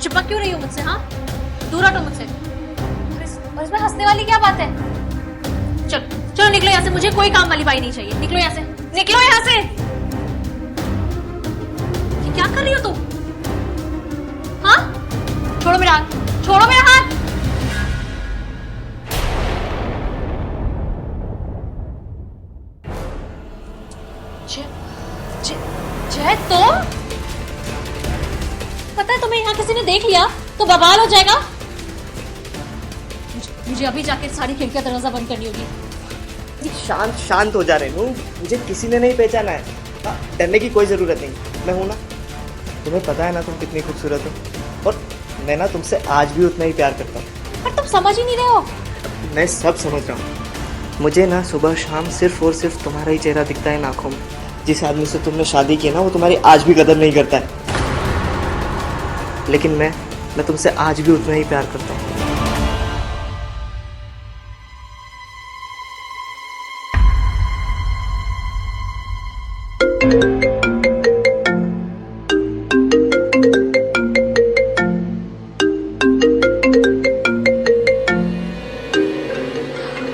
चिपक क्यों रही हो मुझसे? हाँ, दूर हटो मुझसे। और इसमें हंसने वाली क्या बात है? चलो चलो निकलो यहाँ से, मुझे कोई काम वाली बाई नहीं चाहिए। निकलो यहाँ से, निकलो यहाँ से। ये क्या कर रही हो तुम? हाँ, छोड़ो मेरा हाथ, छोड़ो मेरा हाथ। जय तो पता है तुम्हें यहाँ किसी ने देख लिया तो बवाल हो जाएगा। मुझे अभी जाके सारी खिड़कियां दरवाजा बंद करनी होगी। शांत शांत हो जा रहे हो, मुझे किसी ने नहीं पहचाना है। डरने की कोई जरूरत नहीं, मैं हूं ना। तुम्हें पता है ना तुम कितनी खूबसूरत हो, और मैं ना तुमसे आज भी उतना ही प्यार करता हूँ। पर तुम समझ ही नहीं रहे हो। मैं सब समझ रहा हूँ। मुझे ना सुबह शाम सिर्फ और सिर्फ तुम्हारा ही चेहरा दिखता है आंखों में। जिस आदमी से तुमने शादी की ना वो तुम्हारी आज भी कदर नहीं करता है, लेकिन मैं तुमसे आज भी उतना ही प्यार करता हूँ।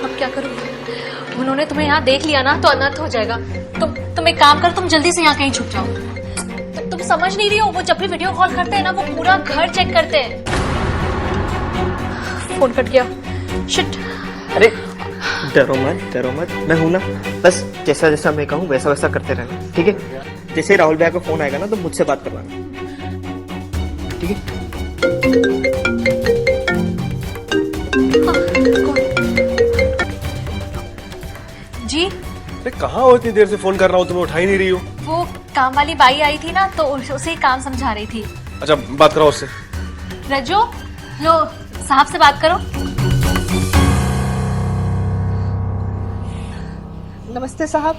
अब क्या करूं? उन्होंने तुम्हें यहाँ देख लिया ना तो अनर्थ हो जाएगा। तुम एक काम करो, तुम जल्दी से यहाँ कहीं छुप जाओ। तुम समझ नहीं रही हो, वो जब भी वीडियो कॉल करते हैं ना वो पूरा घर चेक करते हैं। फोन कट गया। शिट। अरे डरो मत, मैं हूं ना। बस जैसा जैसा मैं कहूँ वैसा वैसा करते रहना, ठीक है? जैसे राहुल भैया का फोन आएगा ना तो मुझसे बात करवाना, ठीक है? जी अरे कहाँ हो? इतनी देर से फोन कर रहा हूँ, तुम्हें उठा ही नहीं रही हो। वो काम वाली बाई आई थी ना तो उसे ही काम समझा रही थी। अच्छा बात कराओ उससे। रजो, लो साहब से बात करो। नमस्ते साहब।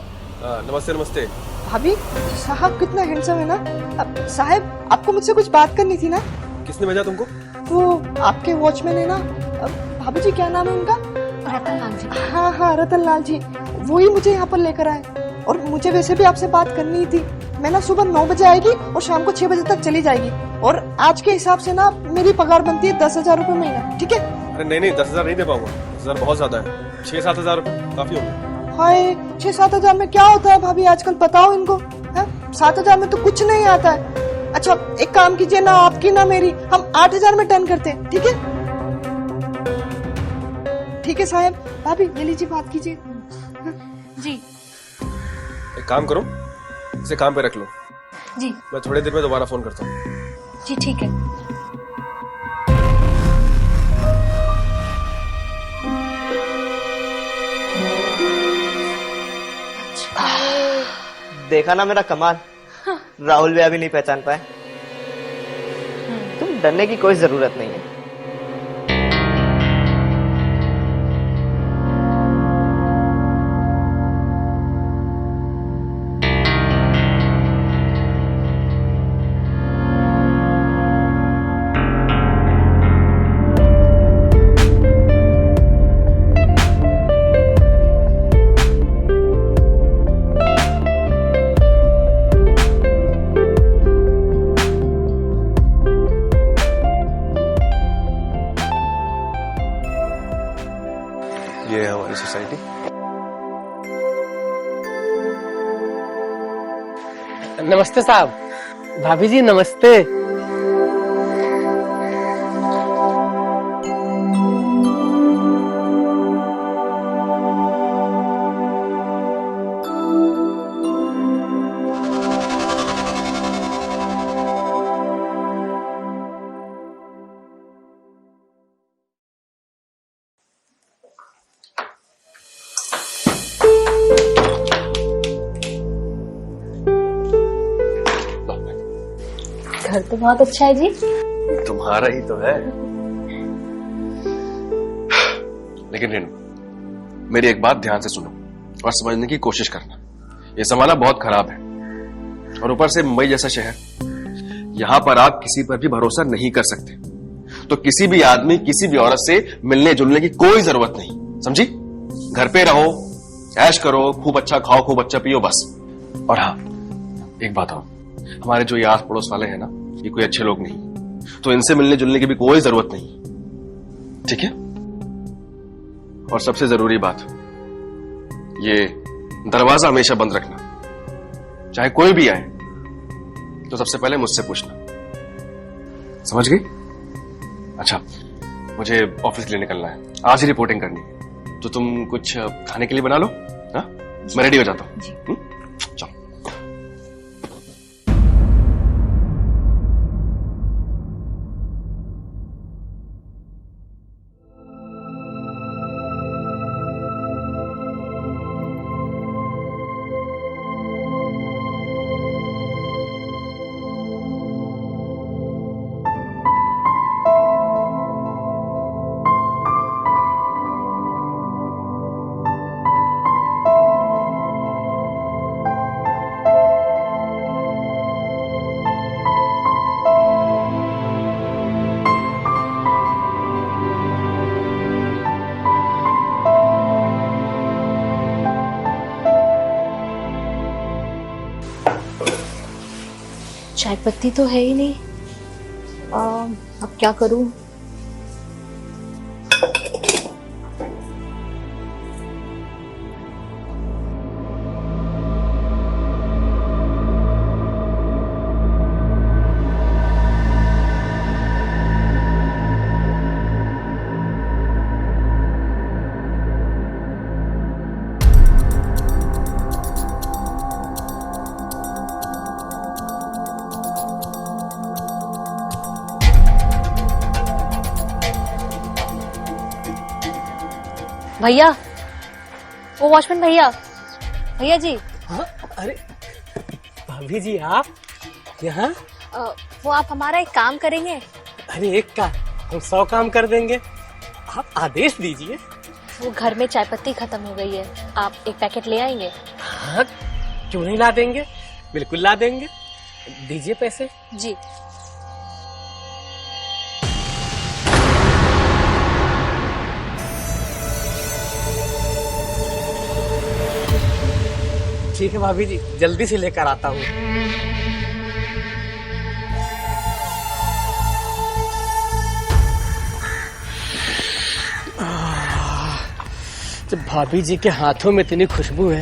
नमस्ते नमस्ते। भाभी, साहब कितना हैंडसम है ना। साहब आपको मुझसे कुछ बात करनी थी ना। किसने भेजा तुमको? वो आपके वॉचमैन है ना। भाभी जी क्या नाम है उनका? रतन लाल जी। हाँ रतन लाल जी, वो ही मुझे यहाँ पर लेकर आए। और मुझे वैसे भी आपसे बात करनी ही थी। मैं ना सुबह 9 बजे आएगी और शाम को 6 बजे तक चली जाएगी। और आज के हिसाब से ना मेरी पगार बनती है 10,000 रूपए महीना, ठीक है? अरे नहीं 10,000 नहीं दे पाऊंगा। 10,000 बहुत ज्यादा है। 6-7 हजार काफी होंगे। हाय, 6-7 हजार में क्या होता है भाभी आजकल, बताओ इनको। 7 हजार में तो कुछ नहीं आता है। अच्छा एक काम कीजिए ना, आपकी ना मेरी, हम 8 हजार में टर्न करते हैं, ठीक है? ठीक है साहब। भाभी ये लीजिए, बात कीजिए। जी एक काम करो, इसे काम पे रख लो। जी मैं थोड़ी देर में दोबारा फोन करता हूँ। जी ठीक है। देखा ना मेरा कमाल, राहुल भैया भी नहीं पहचान पाए। तुम डरने की कोई जरूरत नहीं है। ये है हमारी सोसाइटी। नमस्ते साहब। भाभी जी नमस्ते। घर तो बहुत अच्छा है जी। तुम्हारा ही तो है। लेकिन रेनू, मेरी एक बात ध्यान से सुनो और समझने की कोशिश करना। ये जमाना बहुत खराब है, और ऊपर से मुंबई जैसा शहर, यहाँ पर आप किसी पर भी भरोसा नहीं कर सकते। तो किसी भी आदमी किसी भी औरत से मिलने जुलने की कोई जरूरत नहीं, समझी? घर पे रहो, ऐश करो, खूब अच्छा खाओ, खूब अच्छा पियो, बस। और हाँ एक बात और, हमारे जो ये आस पड़ोस वाले हैं ना, ये कोई अच्छे लोग नहीं। तो इनसे मिलने जुलने की भी कोई जरूरत नहीं, ठीक है? और सबसे जरूरी बात, ये दरवाजा हमेशा बंद रखना, चाहे कोई भी आए तो सबसे पहले मुझसे पूछना, समझ गई? अच्छा, मुझे ऑफिस के लिए निकलना है, आज ही रिपोर्टिंग करनी है, तो तुम कुछ खाने के लिए बना लो। हाँ, मैं रेडी हो जाता हूँ। चलो। चाय पत्ती तो है ही नहीं, अब क्या करूं? भैया, वो वॉचमैन भैया, भैया जी। हाँ, अरे भाभी जी आप यहाँ? वो आप हमारा एक काम करेंगे? अरे एक का हम 100 काम कर देंगे, आप आदेश दीजिए। वो घर में चाय पत्ती खत्म हो गई है, आप एक पैकेट ले आएंगे? हाँ, क्यों नहीं ला देंगे, बिल्कुल ला देंगे। दीजिए पैसे। जी। ठीक है भाभी जी, जल्दी से लेकर आता हूँ। जब भाभी जी के हाथों में इतनी खुशबू है,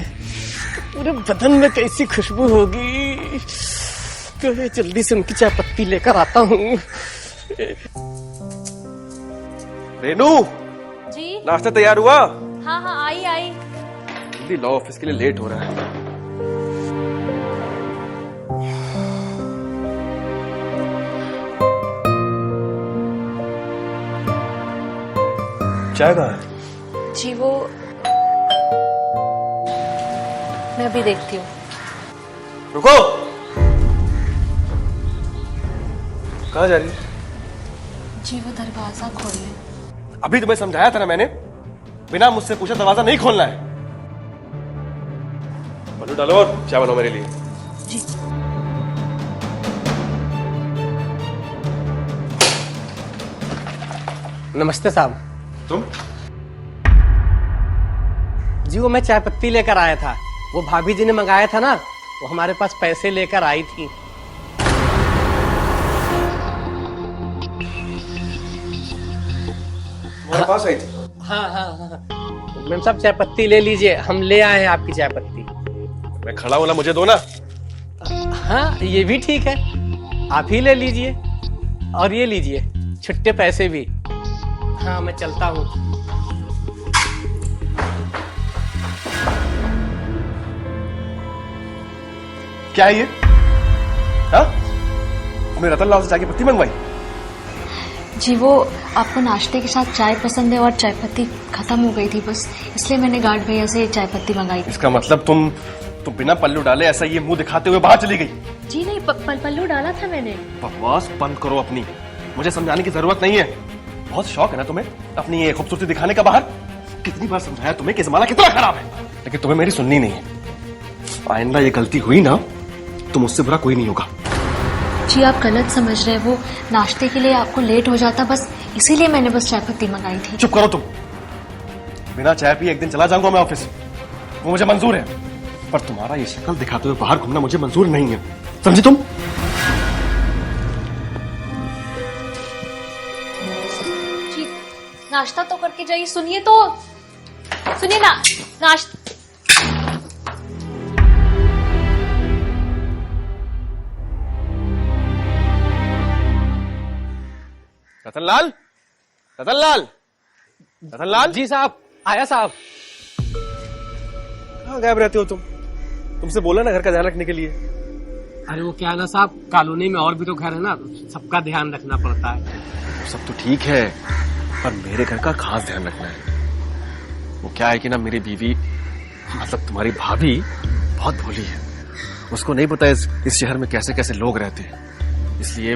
पूरे बदन में कैसी खुशबू होगी। तो जल्दी से उनकी चाय पत्ती लेकर आता हूँ। रेनू, जी। नाश्ता तैयार हुआ? हाँ हाँ, आई आई। जल्दी लॉ ऑफिस के लिए लेट हो रहा है। चाय कहाँ है? जी वो मैं अभी देखती हूँ। रुको, कहाँ जा रही है? जी वो दरवाजा खोलने। अभी तुम्हें समझाया था ना मैंने, बिना मुझसे पूछे दरवाजा नहीं खोलना है। पल्लू डालो और चाय बनाओ मेरे लिए। जी। नमस्ते साहब। तुम? जी वो मैं चाय पत्ती लेकर आया था, वो भाभी जी ने मंगाया था ना, वो हमारे पास पैसे लेकर आई थी। तुम्हारे पास आई थी? हाँ हाँ हाँ, मैम साहब चाय पत्ती ले लीजिए, हम ले आए हैं आपकी चाय पत्ती। मैं खड़ा हूं ना, मुझे दो ना। हाँ ये भी ठीक है, आप ही ले लीजिए, और ये लीजिए छुट्टे पैसे भी। हाँ मैं चलता हूँ। क्या है ये? हाँ? तुमने रतन लाल से चाय की पत्ती मंगवाई? जी वो आपको नाश्ते के साथ चाय पसंद है और चाय पत्ती खत्म हो गई थी, बस इसलिए मैंने गार्ड भैया से चाय पत्ती मंगाई थी। इसका मतलब तुम बिना पल्लू डाले ऐसा ये मुंह दिखाते हुए बाहर चली गई? जी नहीं, पल्लू डाला था मैंने। बकवास बंद करो अपनी, मुझे समझाने की जरूरत नहीं है। बहुत शौक है ना तुम्हें अपनी ये खूबसूरती दिखाने का बाहर। कितनी बार समझाया तुम्हें कि जमाना कितना खराब है, लेकिन तुम्हें मेरी सुननी नहीं है। आइंदा ये गलती हुई ना तो मुझसे बुरा कोई नहीं होगा। जी आप गलत समझ रहे हैं, वो नाश्ते के लिए आपको लेट हो जाता, बस इसीलिए मैंने बस चाय पत्ती मंगाई थी। चुप करो तुम। बिना चाय पिए एक दिन चला जाऊंगा मैं ऑफिस, वो मुझे मंजूर है, पर तुम्हारा ये शक्ल दिखाते हुए बाहर घूमना मुझे मंजूर नहीं है, समझी तुम? नाश्ता तो करके जाइए। सुनिए तो, सुनिए ना, नाश्ता। रतनलाल, रतनलाल, रतनलाल जी साहब, आया साहब। कहाँ गायब रहते हो तुम? तुमसे बोला ना घर का ध्यान रखने के लिए। अरे वो क्या है ना साहब, कॉलोनी में और भी तो घर है ना, सबका ध्यान रखना पड़ता है। सब तो ठीक है, पर मेरे घर का खास ध्यान रखना है। वो क्या है कि ना, मेरी बीवी मतलब तुम्हारी भाभी बहुत भोली है। उसको नहीं पता इस शहर में कैसे कैसे लोग रहते हैं, इसलिए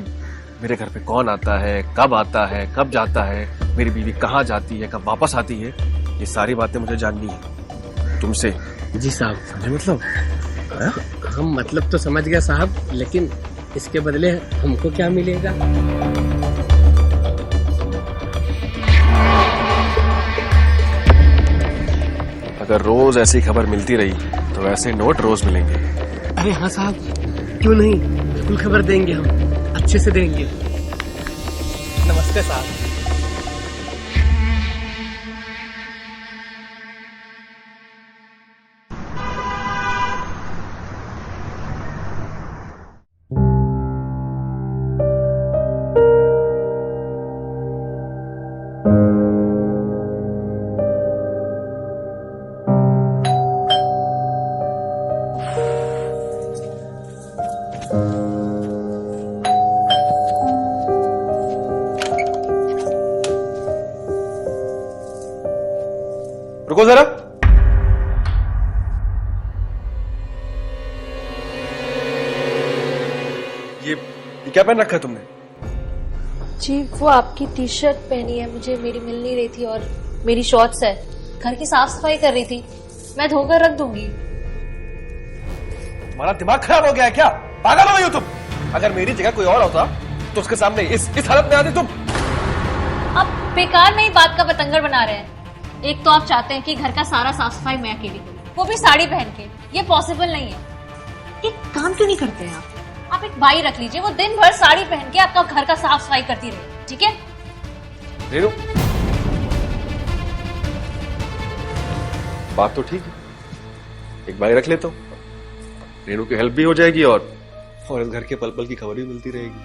मेरे घर पे कौन आता है, कब जाता है, मेरी बीवी कहाँ जाती है, कब वापस आती है, ये सारी बातें मुझे जाननी है तुमसे। जी साहब। समझे मतलब? हम मतलब तो समझ गया साहब, लेकिन इसके बदले हमको क्या मिलेगा? अगर रोज ऐसी खबर मिलती रही तो ऐसे नोट रोज मिलेंगे। अरे हाँ साहब, क्यों नहीं, बिल्कुल खबर देंगे, हम अच्छे से देंगे। नमस्ते साहब। रुको जरा। ये क्या पहन रखा है तुमने? जी वो आपकी टी शर्ट पहनी है, मुझे मेरी मिल नहीं रही थी, और मेरी शॉर्ट्स है। घर की साफ सफाई कर रही थी, मैं धोकर रख दूंगी। तुम्हारा दिमाग खराब हो गया है क्या? पागल हो गई हो तुम? अगर मेरी जगह कोई और होता तो उसके सामने इस हालत में आती तुम? आप बेकार में ही बात का बतंगड़ बना रहे हैं। एक तो आप चाहते हैं कि घर का सारा साफ सफाई मैं अकेली करूं, वो भी साड़ी पहन के। ये पॉसिबल नहीं है। एक काम क्यों नहीं करते हैं आप एक भाई रख लीजिए, वो दिन भर साड़ी पहन के आपका घर का साफ सफाई करती रहे, ठीक है? रेनू, बात तो ठीक है, एक भाई रख लेता हूं, रेनू की हेल्प भी हो जाएगी और इस घर के पल पल की खबर भी मिलती रहेगी।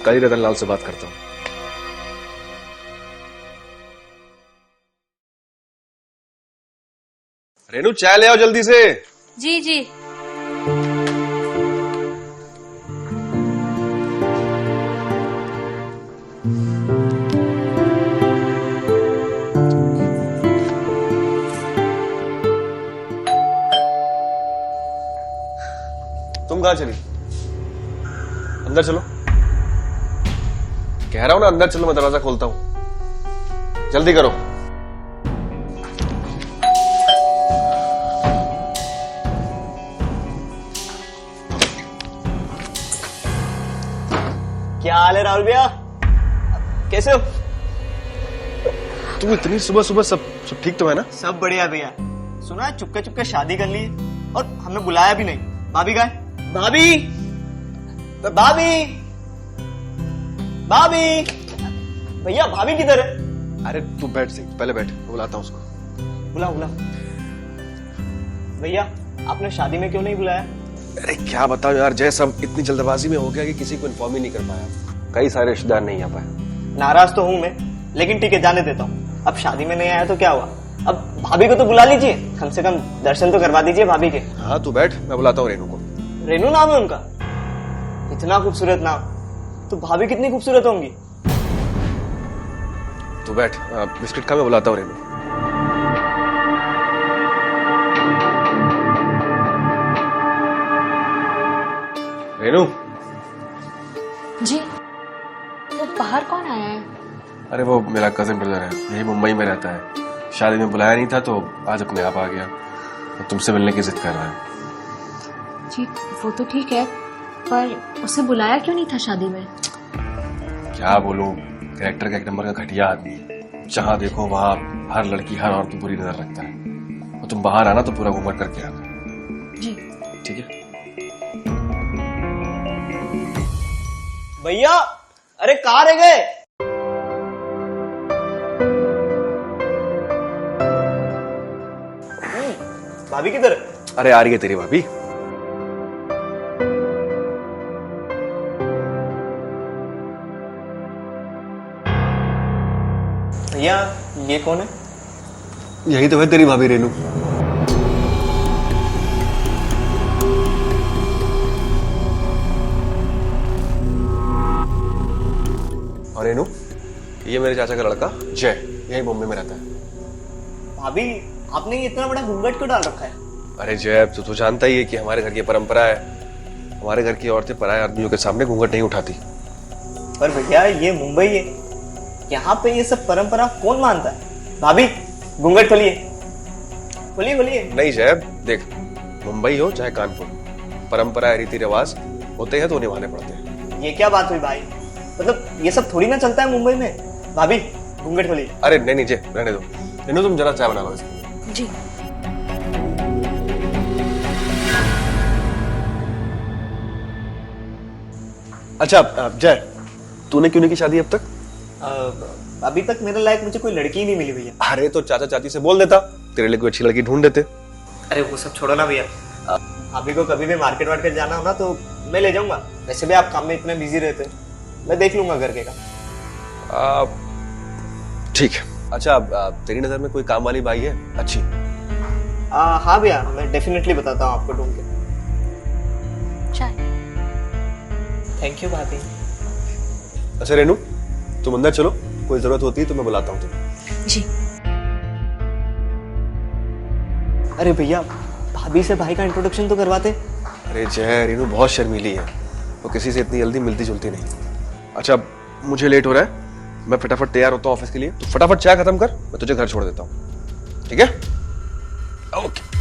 कल ही रतनलाल से बात करता हूं। रेनू, चाय ले आओ जल्दी से। जी जी। तुम कहां चली? अंदर चलो। कह रहा हूं ना, अंदर चलो, मैं दरवाजा खोलता हूं, जल्दी करो। क्या हाल है राहुल भैया, कैसे हो? तू इतनी सुबह सुबह सब ठीक तो है ना? सब बढ़िया भैया। सुना है चुपके चुपके शादी कर ली है और हमें बुलाया भी नहीं। भाभी का भाभी, भाभी, भाभी, भैया भाभी किधर है? अरे तू बैठ से, पहले बैठ, मैं बुलाता हूं उसको। बुला बुला। भैया आपने शादी में क्यों नहीं बुलाया? अरे क्या बताओ यार जय, सब इतनी जल्दबाजी में हो गया कि किसी को इन्फॉर्म ही नहीं कर पाया। कई सारे रिश्तेदार नहीं आ पाए। नाराज तो हूं मैं, लेकिन ठीक है, जाने देता हूँ। अब शादी में नहीं आया तो क्या हुआ? अब भाभी को तो बुला लीजिए, कम से कम दर्शन तो करवा दीजिए भाभी के। हाँ तू बैठ, मैं बुलाता हूँ रेनू को। रेनू नाम है उनका? इतना खूबसूरत नाम, तो भाभी कितनी खूबसूरत होंगी। तू बैठ, बिस्किट खा, मैं बुलाता हूँ रेनू। रेनू। जी वो बाहर कौन आया है? अरे वो मेरा कजिन ब्रदर है, यही मुंबई में रहता है। शादी में बुलाया नहीं था तो आज अपने आप आ गया, तो तुमसे मिलने की जिद कर रहा है। जी वो तो ठीक है, पर उसे बुलाया क्यों नहीं था शादी में? क्या बोलूं, कैरेक्टर का एक नंबर का घटिया आदमी है। जहां देखो वहां हर लड़की हर औरत बुरी नजर रखता है। और तुम बाहर आना तो पूरा घूमर करके आना। जी ठीक है? भैया, अरे कहाँ रह गए? भाभी किधर? अरे आ रही है तेरी भाभी। भैया ये कौन है? यही तो है तेरी भाभी रेनू। और रेनू, ये मेरे चाचा का लड़का जय, यही मुंबई में रहता है। भाभी आपने ये इतना बड़ा घूंघट क्यों डाल रखा है? अरे जय, तो जानता ही है कि हमारे घर की परंपरा है, हमारे घर की औरतें पराये आदमियों के सामने घूंघट नहीं उठाती। पर भैया ये मुंबई है, यहाँ पे ये सब परंपरा कौन मानता है? भाभी घूंघट खोलिए, खोलिए खोलिए। नहीं जय, देख, मुंबई हो चाहे कानपुर, परंपरा रीति रिवाज होते हैं तो निभाने पड़ते हैं। ये क्या बात हुई भाई? मतलब ये सब थोड़ी ना चलता है मुंबई में। भाभी घूंघट खोलिए। अरे नहीं जय, रहने दो। रेनू तुम जरा चाय बना लो इसकी। जी। अच्छा जय, तूने क्यों नहीं की शादी अब तक? अभी तक मेरे लायक मुझे कोई लड़की ही नहीं मिली भैया। अरे तो चाचा चाची से बोल देता, तेरे लिए कोई अच्छी लड़की ढूंढ देते। अरे वो सब छोड़ो ना भैया, अभी को कभी भी मार्केट वार्केट जाना हो ना तो मैं ले जाऊंगा। वैसे भी आप काम में इतने बिजी रहते, मैं देख लूंगा घर के का। ठीक है। अच्छा तेरी नजर में कोई काम वाली बाई है अच्छी? हाँ भैया, मैं डेफिनेटली बताता हूँ आपको ढूंढ के। चाय। थैंक यू भाभी। अच्छा रेनू, तुम अंदर चलो, कोई जरूरत होती है तो मैं बुलाता हूँ तुम्हें। जी। अरे भैया, भाभी से भाई का इंट्रोडक्शन तो करवाते। अरे जय, रेनू बहुत शर्मीली है, वो किसी से इतनी जल्दी मिलती जुलती नहीं। अच्छा मुझे लेट हो रहा है, मैं फटाफट तैयार होता हूँ ऑफिस के लिए, तो फटाफट चाय खत्म कर, मैं तुझे घर छोड़ देता हूँ, ठीक है? ओके।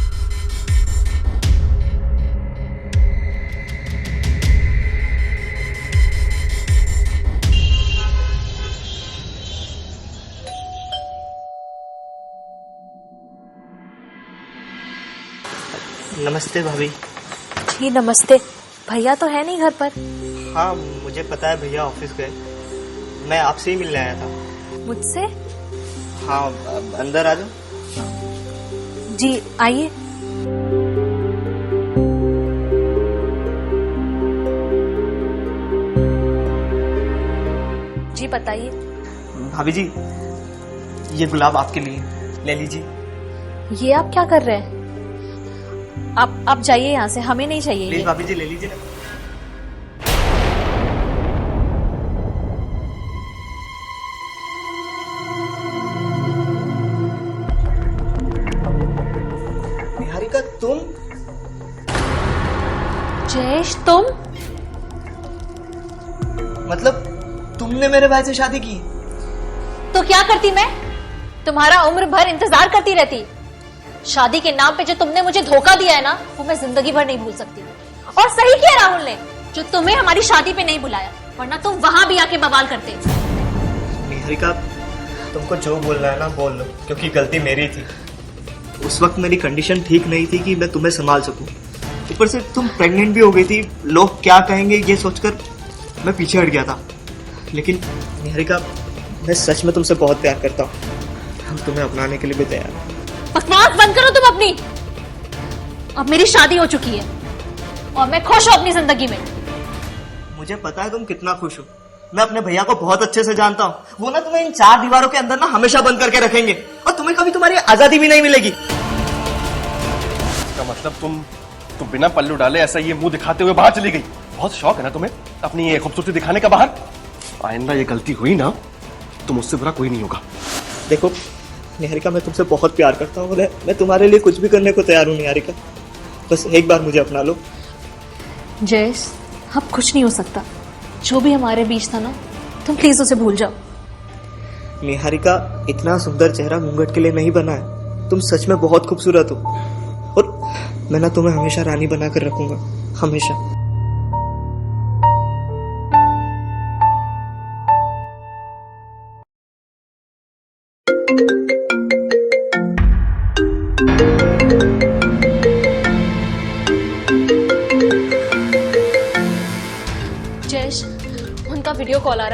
नमस्ते भाभी। जी नमस्ते। भैया तो है नहीं घर पर। हाँ मुझे पता है, भैया ऑफिस गए, मैं आपसे ही मिलने आया था। मुझसे? हाँ अंदर आ जाओ। जी आइए। जी बताइए। भाभी जी ये गुलाब आपके लिए, ले लीजिए। ये आप क्या कर रहे हैं? आप जाइए यहाँ से, हमें नहीं चाहिए प्लीज ये। भाभी जी ले लीजिए ना। निहारिका तुम? जयेश तुम? मतलब तुमने मेरे भाई से शादी की? तो क्या करती मैं? तुम्हारा उम्र भर इंतजार करती रहती। शादी के नाम पे जो तुमने मुझे धोखा दिया है ना, वो मैं जिंदगी भर नहीं भूल सकती। और सही किया राहुल ने, जो तुम्हें हमारी शादी पे नहीं बुलाया, वरना तुम वहां भी आके बवाल करते। निहारिका तुमको जो बोलना है ना बोल लो, क्योंकि गलती मेरी थी। उस वक्त मेरी कंडीशन ठीक नहीं थी कि मैं तुम्हें संभाल सकूं। ऊपर से तुम प्रेग्नेंट भी हो गई थी, लोग क्या कहेंगे ये सोचकर मैं पीछे हट गया था। लेकिन निहारिका मैं सच में तुमसे बहुत प्यार करता हूँ, हम तुम्हें अपनाने के लिए भी तैयार हैं। बकवास बंद करो तुम अपनी। अब मेरी शादी हो चुकी है और मैं खुश हूं अपनी जिंदगी में। मुझे पता है तुम कितना खुश हो, मैं अपने भैया को बहुत अच्छे से जानता हूँ। वो ना तुम्हें इन 4 दीवारों के अंदर ना हमेशा बंद करके रखेंगे और तुम्हें कभी तुम्हारी आजादी भी नहीं मिलेगी। इसका मतलब तुम बिना पल्लू डाले ऐसा ये मुंह दिखाते हुए बाहर चली गई? बहुत शौक है ना तुम्हें अपनी ये खूबसूरती दिखाने का बाहर? आइंदा ये गलती हुई ना तो मुझसे बुरा कोई नहीं होगा। देखो निहारिका, मैं तुमसे बहुत प्यार करता हूँ, मैं तुम्हारे लिए कुछ भी करने को तैयार हूँ निहारिका। बस एक बार मुझे अपना लो। जयेश अब कुछ नहीं हो सकता, जो भी हमारे बीच था ना, तुम प्लीज उसे भूल जाओ। निहारिका इतना सुंदर चेहरा घूंघट के लिए नहीं बना है, तुम सच में बहुत खूबसूरत हो और मैं ना तुम्हें हमेशा रानी बनाकर रखूंगा, हमेशा। जयेश उनका वीडियो कॉल आ रहा है।